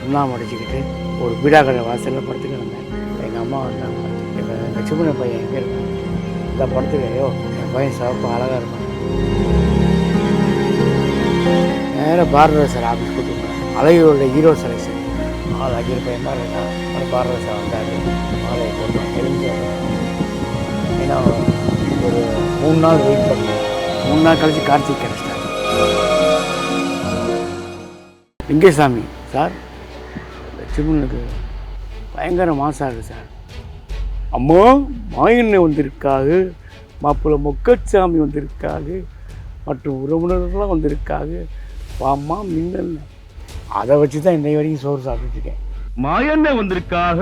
சுண்ணாம்பு அடிச்சுக்கிட்டு ஒரு பீடாக்கடை வாசலில் படுத்துட்டு இருந்தேன். எங்கள் அம்மா வந்தாங்க. எங்கள் லட்சுமண பையன் எங்கே இருக்காங்க? இந்த படத்துலையோ என் பையன் சிவப்பு அழகாக இருப்பான். நேராக பாரதிராஜ் சார் ஆஃபீஸ் கூட்டு போனேன். அழகியோட ஹீரோ செலெக்ஷன் ஆள் அகிர் பையன் மாதிரி இருக்கான். அது பாரதிராஜ் சார் வந்தார். மாலையை போட்டோம், எழுந்து. ஏன்னா ஒரு 3 நாள் வெயிட் பண்ணேன். 3 நாள் கழிச்சு கார்த்திக் கிடச்சிட்டார். லிங்கசாமி சார் லட்சுமணனுக்கு பயங்கர மாசாக இருக்குது சார். அம்மா மாயண்ணை வந்திருக்காது, மாப்பிள்ளை மொக்கச்சாமி வந்திருக்காது, மற்றும் உறவினர்கள்லாம் வந்திருக்காது, வாம்மா மின்னல். அதை வச்சு தான் இன்னை வரைக்கும் சோறு சாப்பிட்டுருக்கேன். மாயண்ணை வந்திருக்காக,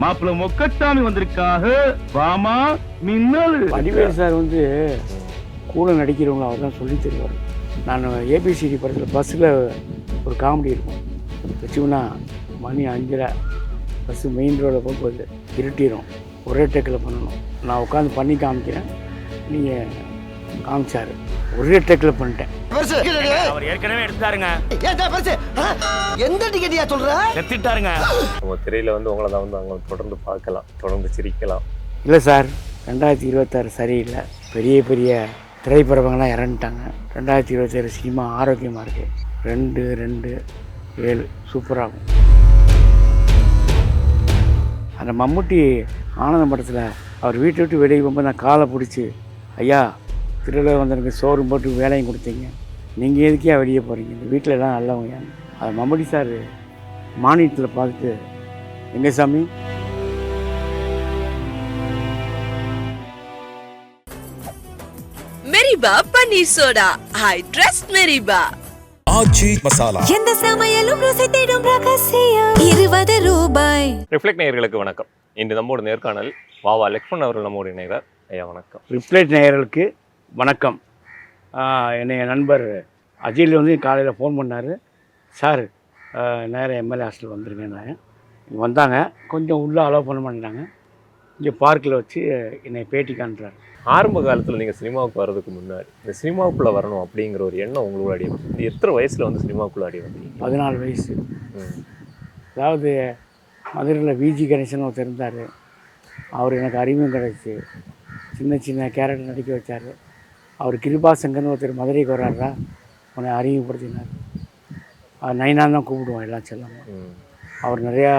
மாப்பிள்ளை மொக்கச்சாமி வந்திருக்காக, வாமா மின்னல். வடிவேல் சார் கூட நடிக்கிறவங்க அவர் தான் சொல்லி தருவார். நான் ஏபிசிடி படத்தில் பஸ்ஸில் ஒரு காமெடி இருக்கும். வச்சுன்னா மணி 5:30 பஸ்ஸு மெயின் ரோடில் போகும்போது இருட்டிடும், ஒரே டேக்கில் பண்ணணும். நான் உட்காந்து பண்ணி காமிக்கிறேன், நீங்கள் காமிச்சார், ஒரே டேக்கில் பண்ணிட்டேன். அவர் ஏற்கனவே எடுத்தாருங்க. எந்த டிக்கெட்டியா சொல்ற? செத்துட்டாருங்க. நம்ம திரையில் உங்களை தான் அவங்க தொடர்ந்து பார்க்கலாம், தொடர்ந்து சிரிக்கலாம். இல்லை சார், 2026 சரியில்லை. பெரிய பெரிய திரைப்படங்கள்லாம் இறந்துட்டாங்க. 2027 சினிமா ஆரோக்கியமாக இருக்குது. 2-2-7 சூப்பராகும். அந்த மம்முட்டி ஆனந்த படத்தில் அவர் வீட்டை விட்டு வெளியே போகும்போது நான் காலை பிடிச்சி, ஐயா திருவிழா வந்தனுக்கு சோறு போட்டு வேலையும் கொடுத்தீங்க, நீங்கள் எதுக்கே வெளியே போகிறீங்க, இந்த வீட்டில் எல்லாம் நல்லவங்க. அதை மம்முட்டி சார் மானியத்தில் பார்த்துட்டு, எங்கே சாமி மெரிபா பன்னீர் சோடா, ஐ ட்ரஸ்ட் மெரிபா. ஆச்சி மசாலா, எந்த சமையலும் ருசி தேடும் ரகசியம். 20 ரூபாய். ரிஃப்ளெக்ட் நேயர்களுக்கு வணக்கம். இன்று நம்மோட நேர்காணல் வாவா லக்ஷ்மண் அவர்கள் நம்மோடு இணைகிறார். ஐயா வணக்கம். ரிஃப்ளெக்ட் நேயர்களுக்கு வணக்கம். என்னைய நண்பர் அஜில் காலையில் ஃபோன் பண்ணார். சார் நேராக எம்எல்ஏ ஹாஸ்டல் வந்துருங்கன்னாங்க. வந்தாங்க, கொஞ்சம் உள்ளே அலோவ் பண்ண மாட்டாங்க. இங்கே பார்க்கில் வச்சு என்னை பேட்டி காண்றாரு. ஆரம்ப காலத்தில் நீங்கள் சினிமாவுக்கு வர்றதுக்கு முன்னாடி இந்த சினிமாவுக்குள்ளே வரணும் அப்படிங்கிற ஒரு எண்ணம் உங்களோட அடி வந்து எத்தனை வயசில் சினிமாவுக்குள்ளே அடி வந்தீங்க? 14 வயசு. அதாவது மதுரையில் விஜி கணேசன் ஒருத்தர் இருந்தார். அவர் எனக்கு அறிமுகம் கிடச்சி சின்ன சின்ன கேரக்டர் நடிக்க வச்சார். அவர் கிருபாசங்கர்னு ஒருத்தர் மதுரைக்கு வர்றாரா, உன்னை அறிமுகப்படுத்தினார். நைனான் தான் கூப்பிடுவோம் எல்லாம் செல்லாமல். அவர் நிறையா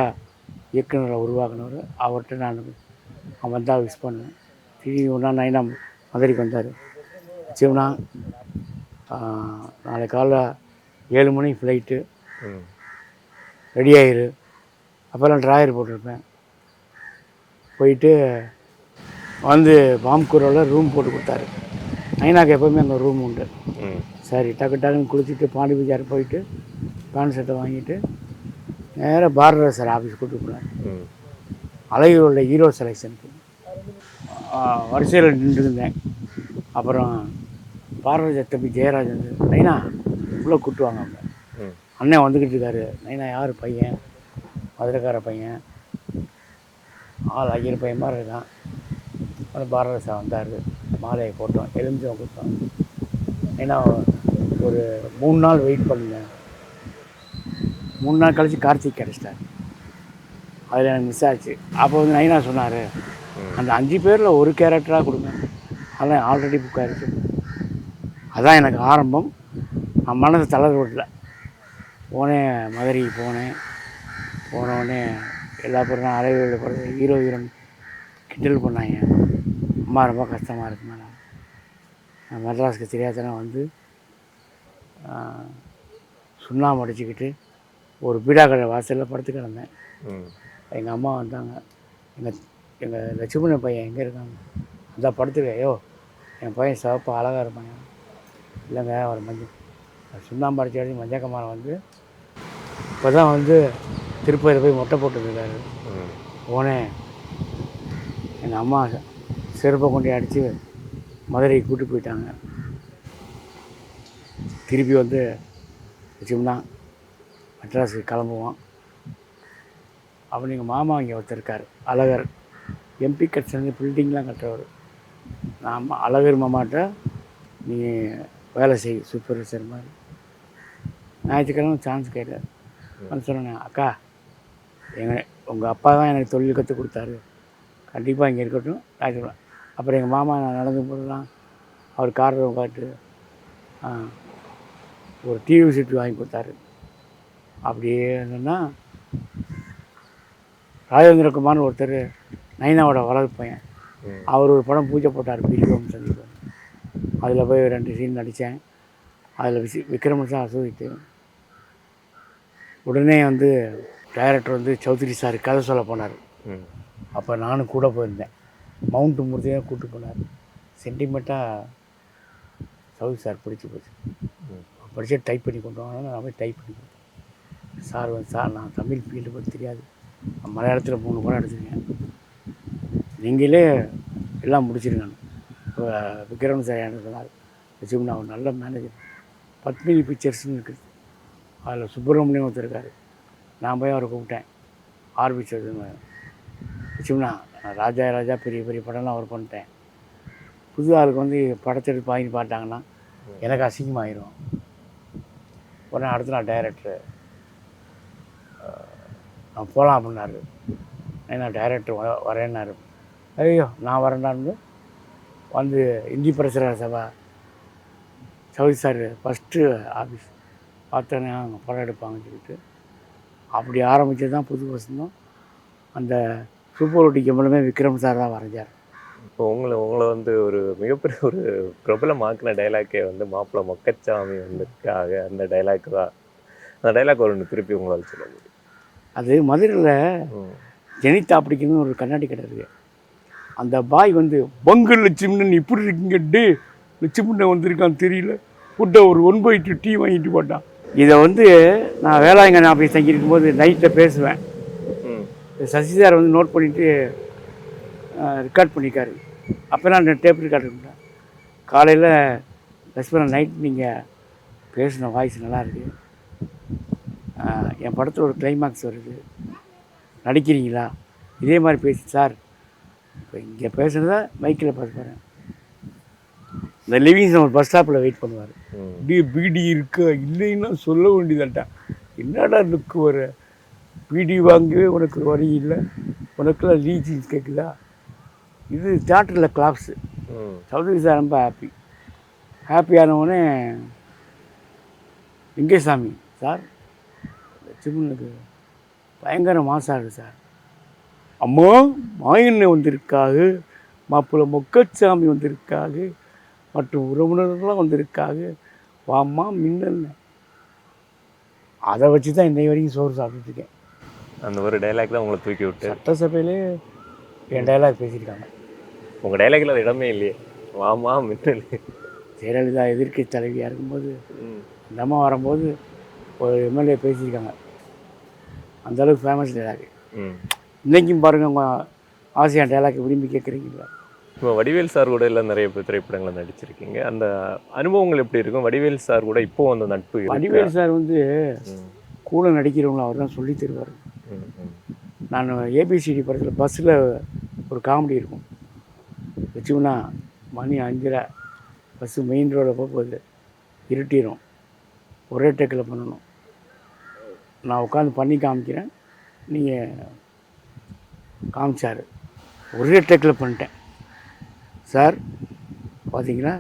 இயக்குநரை உருவாக்குனவர். அவர்கிட்ட நான் அவன் வந்தால் விஷ் பண்ணேன். திடீர்னு ஒன்றா நைனா மதுரைக்கு வந்தார். சிவனா நாளை காலைல 7 மணிக்கு ஃப்ளைட்டு, ரெடி ஆயிரு. அப்போல்லாம் ட்ராயர் போட்டிருப்பேன். போயிட்டு பாம்கூரில் ரூம் போட்டு கொடுத்தாரு. நைனாக்கு எப்போவுமே அங்கே ரூம் உண்டு. சரி, டக்குன்னு குளிச்சுட்டு பாண்டி பஜார் போயிட்டு பேண்ட் ஷர்ட்டை வாங்கிட்டு நேராக பாரதிராஜ் சார் ஆஃபீஸ் கூப்பிட்டு போனேன். அழகியோட ஹீரோ செலெக்ஷனுக்கு வரிசையில் நின்றுருந்தேன். அப்புறம் பாரதிராஜ் தம்பி ஜெயராஜ் நைனா உள்ளே கூட்டுவாங்க. அவங்க அண்ணன் வந்துக்கிட்டு இருக்காரு. நைனா யார் பையன்? மதுரைக்கார பையன், ஆள் அகிர் பையன் மாதிரி இருக்கான். பாரதிராஜ் சார் வந்தார். மாலையை போட்டோம், எழுந்து கொடுத்தோம். ஏன்னா ஒரு 3 நாள் வெயிட் பண்ணேன். 3 நாள் கழிச்சு கார்த்திக் கிடச்சிட்டார். அதில் எனக்கு மிஸ் ஆச்சு. அப்போ நைனா சொன்னார், அந்த 5 பேரில் ஒரு கேரக்டராக கொடுங்க, அதெல்லாம் ஆல்ரெடி புக் ஆகிடுச்சு. அதுதான் எனக்கு ஆரம்பம். நான் மனசு தளர விடல. போனேன், மதுரைக்கு போனோடனே எல்லா பேரும் அலைவெளியில் போகிறது ஹீரோயின் கிண்டல் பண்ணாங்க. அம்மா ரொம்ப கஷ்டமாக இருக்கு மேடம். நான் மெட்ராஸுக்கு தெரியாதனா சுண்ணாம்பு அடிச்சுக்கிட்டு ஒரு பீடாக்கடை வாசலில் படுத்து கிடந்தேன். எங்கள் அம்மா வந்தாங்க. எங்கள் லட்சுமண பையன் எங்கே இருக்காங்க? அந்த படத்துலையோ என் பையன் சிவப்பு அழகாக இருப்பாங்க. இல்லைங்க, அவர் சுண்ணாம்பு அடிச்சு மஞ்சக்கம்மாவை இப்போ தான் திருப்பதியில் போய் மொட்டை போட்டுருக்காரு. போனேன், எங்கள் அம்மா செருப்பை கொண்டு அடித்து மதுரைக்கு கூட்டி போயிட்டாங்க. திருப்பி லட்சுமணா மெட்ராஸுக்கு கிளம்புவான். அப்போ எங்கள் மாமா இங்கே ஒருத்தர் இருக்கார், அழகர். எம்பி கட்சி பில்டிங்லாம் கட்டுறவர். நான் அழகர் மாமாட்ட நீ வேலை செய், சூப்பர்வைசர் மாதிரி. ஞாயிற்றுக்கிழமை சான்ஸ் கேட்டார். வந்து சொன்னேன், அக்கா உங்கள் அப்பா தான் எனக்கு தொழில் கற்றுக் கொடுத்தாரு, கண்டிப்பாக இங்கே இருக்கட்டும் நான் சொல்லுவேன். அப்புறம் எங்கள் மாமா நான் நடந்து போகிறலாம் அவர் காரில் உட்காந்து ஒரு டிவி செட்டு வாங்கி கொடுத்தாரு. அப்படியே என்னன்னா ராஜேந்திரகுமார்னு ஒருத்தர் நைனாவோட வளர்ப்பு பையன், அவர் ஒரு படம் பூஜை போட்டார் பிரியோம் சந்திப்பு. அதில் போய் 2 சீன் நடித்தேன். அதில் விக்ரமன் சார் அசோசிட்டு உடனே வந்து டைரக்டர் வந்து சௌத்ரி சார் கதை சொல்ல போனார். அப்போ நானும் கூட போயிருந்தேன். மவுண்ட் மூர்த்தியாக கூப்பிட்டு போனார். சென்டிமெண்ட்டாக சௌத்ரி சார் பிடிச்சி போச்சு. படித்து டைப் பண்ணி கொண்டு வாங்க, நான் போய் டைப் பண்ணி கொடுத்தேன். சார் வந்து சார் நான் தமிழ் ஃபீல்டு பற்றி தெரியாது, நான் மலையாளத்தில் 3 படம் எடுத்துருக்கேன், நீங்களே எல்லாம் முடிச்சிருங்க. இப்போ விக்ரம் சார் எனக்கு சொன்னார், வச்சுக்கணும் அவர் நல்ல மேனேஜர், பத்மினி பிக்சர்ஸ்னு இருக்குது, அதில் சுப்பிரமணியம் ஒருத்தருக்கார். நான் போய் அவரை கூப்பிட்டேன், ஆர்பிச்சர் வச்சுக்கோண்ணா நான் ராஜா பெரிய பெரிய படம்லாம் அவர் பண்ணிட்டேன், புது ஆளுக்கு வந்து படத்தெடுத்து வாங்கி பார்த்தாங்கன்னா எனக்கு அசிங்கமாயிரும். உடனே அடுத்த நாள் டைரக்டர் நான் போகலாம் அப்படின்னாரு. ஏன்னா டைரக்டர் வரேன்னாரு. ஐயோ நான் வரேன்னாரு. வந்து இந்தி பிரசுர சபா சௌத்ரி சார் ஃபஸ்ட்டு ஆஃபீஸ் பார்த்தோன்னே அவங்க படம் எடுப்பாங்கன்னு சொல்லிட்டு அப்படி ஆரம்பித்தது தான் புது வசந்தம். அந்த சூப்பர் ஓட்டி கம்பளமே விக்ரம் சார் தான் வரைஞ்சார். இப்போ உங்களை வந்து ஒரு மிகப்பெரிய ஒரு பிரபலமாக்கின டைலாக்கே வந்து மாப்பிள்ளை மொக்கச்சாமி வந்திருக்காக அந்த டைலாக் தான். அந்த டைலாக் ஒரு திருப்பி உங்களால் சொல்ல முடியும்? அது மதுரையில் ஜெனிதா அப்படிங்கன்னு ஒரு கண்ணாடி கடை இருக்குது. அந்த பாய் வந்து பங்கு லட்சுமணன் இப்படி இருக்கீங்க, டே லட்சுமணன் வந்திருக்கான்னு தெரியல, புட்டை ஒரு 1/2 டீ வாங்கிட்டு போட்டான். இதை வந்து நான் வேளாங்கண்ணி ஆஃபீஸ் தங்கியிருக்கும் போது நைட்டில் பேசுவேன். சசி சார் வந்து நோட் பண்ணிவிட்டு ரெக்கார்ட் பண்ணிக்காரு. அப்போ நான் டேப் ரெக்கார்ட் பண்ணேன். காலையில் லட்சுமணன் நைட் நீங்கள் பேசின வாய்ஸ் நல்லாயிருக்கு, என் படத்தில் ஒரு கிளைமாக்ஸ் வருது, நடிக்கிறீங்களா? இதே மாதிரி பேசி சார் இப்போ இங்கே பேசுகிறதா மைக்கில் பேசுகிறேன். இந்த லிவிங்ஸ் ஒரு பஸ் ஸ்டாப்பில் வெயிட் பண்ணுவார். பீடி இருக்கா இல்லைன்னா சொல்ல வேண்டியதாட்டா, என்னடா லுக்கு வர, பீடி வாங்கவே உனக்கு வரி இல்லை, உனக்குலாம் லீச்சிங்ஸ் கேட்குதா? இது தியேட்டரில் கிளாப்ஸு. சௌத்ரி சார் ரொம்ப ஹாப்பியானவொடனே லிங்கேசாமி சார் லட்சுமணனுக்கு பயங்கர மாசாடு சார், அம்மா மாயண்ணை வந்திருக்காக, மாப்பிள்ளை மொக்கச்சாமி வந்திருக்காக, மற்றும் உறவினர்கள்லாம் வந்திருக்காக, வாம்மா மின்னல். அதை வச்சு தான் இன்னை வரைக்கும் சோறு சாப்பிட்டுருக்கேன். அந்த ஒரு டைலாக் தான் உங்களை தூக்கி விட்டு சட்டசபையிலே என் டைலாக் பேசியிருக்காங்க. உங்கள் டைலாக்ல அது இடமே இல்லையே, வாமா மின்னல். ஜெயலலிதா எதிர்க்கட்சி தலைவியாக இருக்கும்போது அந்த அம்மா வரும்போது ஒரு எம்எல்ஏ பேசியிருக்காங்க. அந்தளவுக்கு ஃபேமஸ் டைலாக். இன்றைக்கும் பாருங்கள், உங்கள் ஆசையான டைலாக் விரும்பி கேட்குறீங்களா? இப்போ வடிவேல் சார் கூட எல்லாம் நிறைய திரைப்படங்களை நடிச்சிருக்கீங்க. அந்த அனுபவங்கள் எப்படி இருக்கும்? வடிவேல் சார் கூட இப்போ அந்த நட்பு? வடிவேல் சார் வந்து கூட நடிக்கிறவங்களும் அவர் தான் சொல்லி தருவார். நான் ஏபிசிடி படத்தில் பஸ்ஸில் ஒரு காமெடி இருக்கும், வச்சுக்கோன்னா மணி 5:30 பஸ்ஸு மெயின் ரோடில் போகுது, இருட்டிடும், ஒரே டேக்கில் பண்ணணும். நான் உட்காந்து பண்ணி காமிக்கிறேன், நீங்கள் காமிச்சார், ஒரே டேக்கில் பண்ணிட்டேன் சார். பார்த்தீங்களா,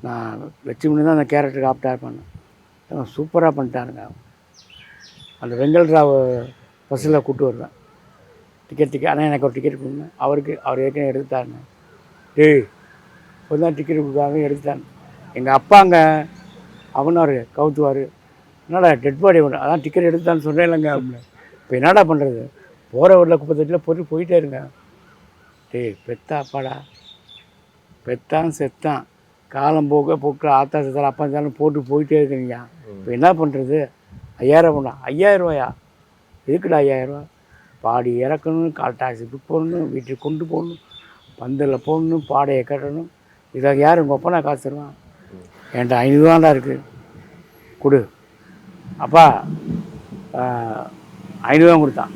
நான் லட்சுமணன் தான் அந்த கேரக்டருக்கு ஆப்டாக பண்ணேன், சூப்பராக பண்ணிட்டாருங்க. அந்த வெங்கல்ராவ் பஸ்ஸில் கூப்பிட்டு வருவேன், டிக்கெட் ஆனால் எனக்கு ஒரு டிக்கெட் கொடுங்க, அவர் ஏற்கனவே எடுத்துட்டாருங்க. டேய் இப்போ தான் டிக்கெட் கொடுக்காங்க, எடுத்துட்டாங்க. எங்கள் அப்பாங்க அவனார் கவுத்துவார், என்னடா டெட் பாடி ஒன்று, அதான் டிக்கெட் எடுத்துட்டான்னு சொன்னேன் இல்லைங்க அப்படின்னு. இப்போ என்னடா பண்ணுறது, போகிற ஊரில் குப்பத்தட்டில் போயிட்டே இருங்க. டேய் பெத்தா அப்பாடா, பெத்தான் செத்தான், காலம் போக்க ஆத்தா செத்தாலும் அப்பா செத்தாலும் போயிட்டே இருக்கிறீங்க. இப்போ என்ன பண்ணுறது? 5000 பண்ணா, 5000 ரூபாயா? எதுக்குடா 5000 ரூபா? பாடி இறக்கணும், கால் டாக்ஸி புக் பண்ணணும், வீட்டுக்கு கொண்டு போகணும், பந்தலில் போடணும், பாடையை கட்டணும். இதாக யார் உங்கள் அப்பா நான் காசு தருவான்? என்கிட்ட 500 ரூபாண்டா இருக்குது, கொடு. அப்பா 500 ரூபா கொடுத்தான்.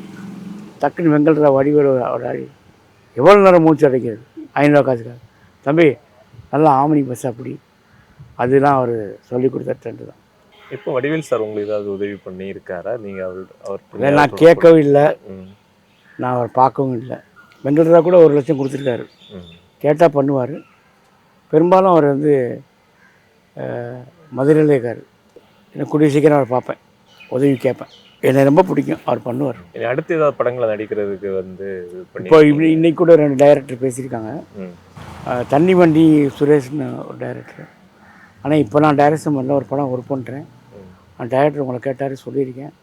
டக்குன்னு வெங்கல்ரா வடிவேல் அவராடி எவ்வளோ நேரம் மூச்சு அடைக்கிறது 500 ரூபா காசுக்காக. தம்பி நல்லா ஆமணி பஸ் அப்படி, அதெல்லாம் அவர் சொல்லி கொடுத்த ட்ரெண்டு தான். இப்போ வடிவேல் சார் உங்களுக்கு ஏதாவது உதவி பண்ணி இருக்காரா? நீங்க அவர் இல்லை, நான் கேட்கவும் இல்லை, நான் அவர் பார்க்கவும் இல்லை. வெங்கட்ரா கூட 1 லட்சம் கொடுத்துருக்காரு, கேட்டால் பண்ணுவார். பெரும்பாலும் அவர் வந்து மதுரையில் இருக்கார். எனக்கு கூடிய சீக்கிரம் அவர் பார்ப்பேன், உதவி கேட்பேன். என்னை ரொம்ப பிடிக்கும், அவர் பண்ணுவார். அடுத்து ஏதாவது படங்களை நடிக்கிறதுக்கு வந்து இப்போ இன்னைக்கு கூட 2 டைரக்டர் பேசியிருக்காங்க. தண்ணி வண்டி சுரேஷ்னு ஒரு டைரக்டர். ஆனால் இப்போ நான் டைரக்ஷன் பண்ணல, ஒரு படம் ஒர்க் பண்ணுறேன். அந்த டைரக்டர் உங்களை கேட்டார், சொல்லியிருக்கேன்,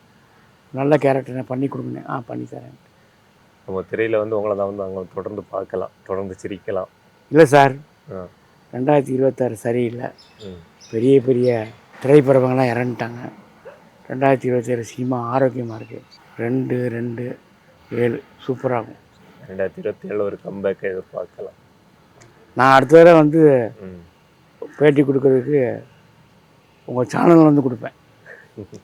நல்ல கேரக்டர் நான் பண்ணி கொடுங்க. பண்ணி தரேன். நம்ம திரையில் வந்து உங்களை தான் வந்து அவங்க தொடர்ந்து பார்க்கலாம், தொடர்ந்து சிரிக்கலாம். இல்லை சார், 2026 சரியில்லை. பெரிய பெரிய திரைப்படங்கள்லாம் இறந்துட்டாங்க. 2027 சினிமா ஆரோக்கியமாக இருக்குது. 2-2-7 சூப்பராகும். 2027 ஒரு கம்பேக்கை எதிர்பார்க்கலாம். நான் அடுத்த தடவை வந்து பேட்டி கொடுக்கறதுக்கு உங்கள் சேனலில் வந்து கொடுப்பேன்.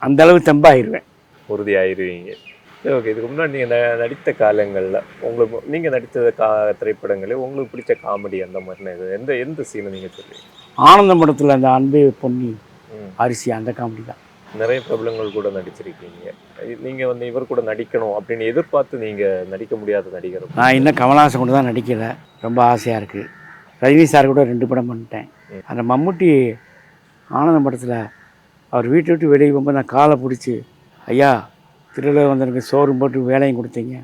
அந்தளவு தெம்பாகிடுவேன், உறுதி ஆயிடுவீங்க. சரி, ஓகே. இதுக்கு முன்னாடி நீங்கள் நடித்த காலங்களில் உங்களுக்கு நீங்கள் நடித்த திரைப்படங்களே உங்களுக்கு பிடிச்ச காமெடி அந்த மாதிரி எந்த சீனை நீங்கள் சொல்லுவீங்க? ஆனந்தம் படத்தில் அந்த அன்பே பொன்னி அரிசி, அந்த காமெடி தான். நிறைய பிரபலங்கள் கூட நடிச்சிருக்கீங்க. நீங்கள் வந்து இவர் கூட நடிக்கணும் அப்படின்னு எதிர்பார்த்து நீங்கள் நடிக்க முடியாத நடிகர்? நான் இன்னும் கமல்ஹாசன் கூட தான் நடிக்கலை, ரொம்ப ஆசையாக இருக்குது. ரஜினி சார் கூட 2 படம் பண்ணிட்டேன். அந்த மம்முட்டி ஆனந்தம் படத்தில் அவர் வீட்டை விட்டு வெளியே போகும்போது நான் காலை பிடிச்சி, ஐயா திருவிழா வந்தவனுக்கு சோறு போட்டு வேலையும் கொடுத்தீங்க,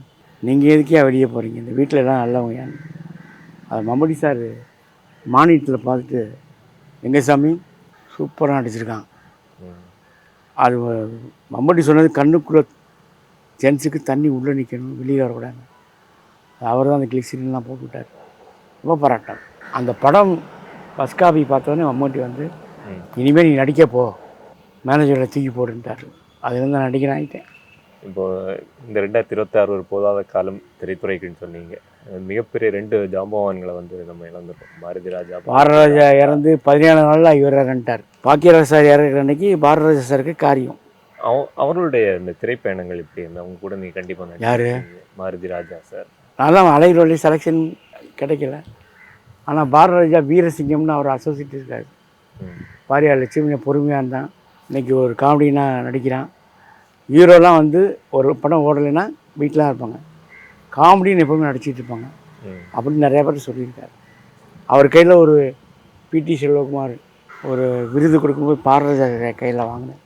நீங்கள் எதுக்கே வெளியே போகிறீங்க, இந்த வீட்டில் எல்லாம் நல்லவங்க. அது மம்முட்டி சார் மானியத்தில் பார்த்துட்டு, எங்கே சாமி சூப்பராக நடிச்சிருக்கான். அது மம்முட்டி சொன்னது, கண்ணுக்குள்ளே ஜென்ஸுக்கு தண்ணி உள்ளே நிற்கணும், வெளியே வரக்கூடாது. அவர் தான் அந்த கிளிக்ஸின்லாம் போட்டு விட்டார், ரொம்ப பாராட்டார். அந்த படம் ஃபஸ்ட் காப்பி பார்த்தோன்னே மம்முட்டி வந்து, இனிமேல் நீ நடிக்க போ, மேனேஜரை தூக்கி போட்டுட்டார். அதுலேருந்து நான் நடிக்கிறேன் ஆகிட்டேன். இப்போது இந்த 2026 ஒரு போதாத காலம் திரைத்துறைக்குன்னு சொன்னீங்க. மிகப்பெரிய 2 ஜாம்பவான்களை வந்து நம்ம இழந்துட்டோம். பாரதிராஜா இறந்து 17 நாளில் இவர் இறந்துட்டார். பாக்கியராஜ் சார் இறக்குற அன்னைக்கு பாரதிராஜா சாருக்கு காரியம். அவருடைய இந்த திரைப்பயணங்கள் இப்படி இருந்தால் அவங்க கூட நீங்கள் கண்டிப்பாக யார்? பாரதிராஜா சார். அதெல்லாம் அலைரோலி செலெக்ஷன் கிடைக்கல. ஆனால் பாரதிராஜா வீரசிங்கம்னு அவர் அசோசியேட் இருக்கார். பாரியா லட்சுமி பொறுமையாக இருந்தான். இன்றைக்கி ஒரு காமெடினா நடிக்கிறான். ஹீரோலாம் வந்து ஒரு படம் ஓடலைன்னா வீட்டில் இருப்பாங்க, காமெடின்னு எப்பவுமே நடிச்சிட்டு இருப்பாங்க அப்படின்னு நிறையா பேர் சொல்லியிருக்காரு. அவர் கையில் ஒரு பிடி செல்வகுமார் ஒரு விருது கொடுக்கும்போது பாரதிராஜா கையில் வாங்கினேன்.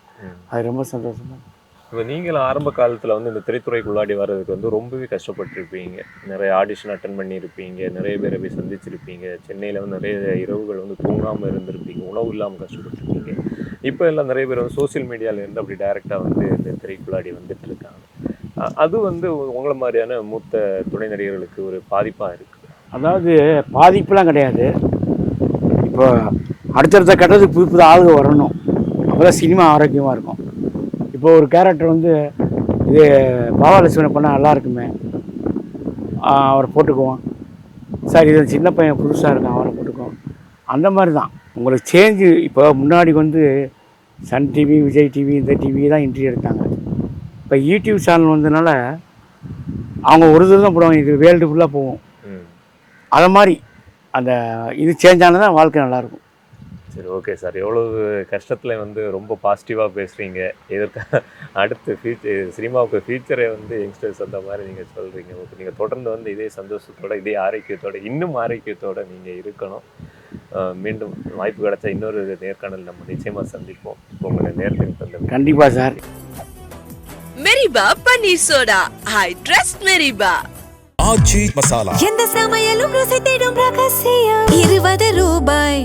அது ரொம்ப சந்தோஷமாக. இப்போ நீங்களும் ஆரம்ப காலத்தில் வந்து இந்த திரைத்துறைக்குள்ளாடி வர்றதுக்கு வந்து ரொம்பவே கஷ்டப்பட்டுருப்பீங்க. நிறைய ஆடிஷன் அட்டன் பண்ணியிருப்பீங்க, நிறைய பேரை போய் சந்திச்சிருப்பீங்க. சென்னையில் வந்து நிறைய இரவுகள் வந்து தூங்காமல் இருந்திருப்பீங்க, உணவு இல்லாமல் கஷ்டப்பட்டுருப்பீங்க. இப்போ எல்லாம் நிறைய பேர் வந்து சோசியல் மீடியாவிலேருந்து அப்படி டைரெக்டாக வந்து இந்த திரைக்குள்ளாடி வந்துட்டு இருக்காங்க. அது வந்து உங்களை மாதிரியான மூத்த துணை நடிகர்களுக்கு ஒரு பாதிப்பாக இருக்குது? அதாவது பாதிப்புலாம் கிடையாது. இப்போ அடுத்தடுத்த கட்டத்துக்கு புது புது ஆளுங்க வரணும், அப்போ தான் சினிமா ஆரோக்கியமாக இருக்கும். இப்போ ஒரு கேரக்டர் வந்து இது பாவாலட்சுமணன் பண்ணால் நல்லா இருக்குமே, அவரை போட்டுக்குவோம் சார், இது சின்ன பையன் புதுசாக இருக்கான் அவரை போட்டுக்குவோம். அந்த மாதிரி தான் உங்களுக்கு சேஞ்சு. இப்போ முன்னாடி வந்து சன் டிவி, விஜய் டிவி, இந்த டிவி தான் இன்டர்வியூ எடுத்தாங்க. இப்போ யூடியூப் சேனல் வந்ததுனால அவங்க ஒரு தூரம் தான் போடுவாங்க, இது வேர்ல்டு ஃபுல்லாக போகும். அதை மாதிரி அந்த இது சேஞ்ச் ஆனால் தான் வாழ்க்கை நல்லாயிருக்கும். சரி, ஓகே சார். எவ்வளவு கஷ்டத்தில் வந்து ரொம்ப பாசிட்டிவாக பேசுகிறீங்க. எதற்காக அடுத்த சினிமாவுக்கு ஃபியூச்சரை வந்து யங்ஸ்டர்ஸ் அந்த மாதிரி நீங்கள் சொல்கிறீங்க. ஓகே, நீங்கள் தொடர்ந்து வந்து இதே சந்தோஷத்தோட, இதே ஆரோக்கியத்தோட, இன்னும் ஆரோக்கியத்தோடு நீங்கள் இருக்கணும். மீண்டும் வாய்ப்பு கிடைச்சா இன்னொரு நேர்காணல் நம்ம நிச்சயமாக சந்திப்போம். இப்போ உங்களை நேரத்துக்கு தந்த கண்டிப்பாக சார். மெரிபா பன்னீர் சோடா, ஐ ட்ரஸ்ட் மெரிபா. ஆச்சி மசாலா. எந்த சமையலும் ருசி தேடும் ரகசியம் 20 ரூபாய்.